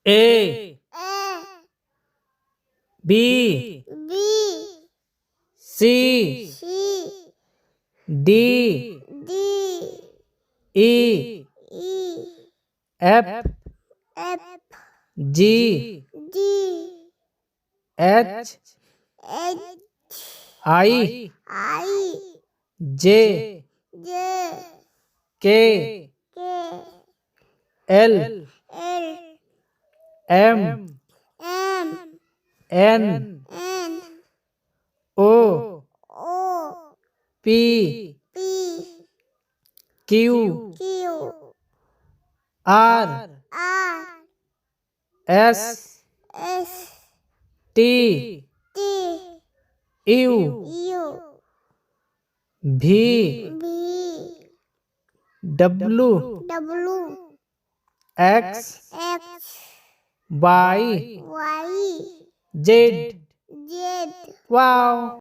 A A B B C C D D E E F F G D H H I I J J K K L L M M N N O O P P Q Q R R S S T T U U V B W W X X Y Y Z. Z Wow.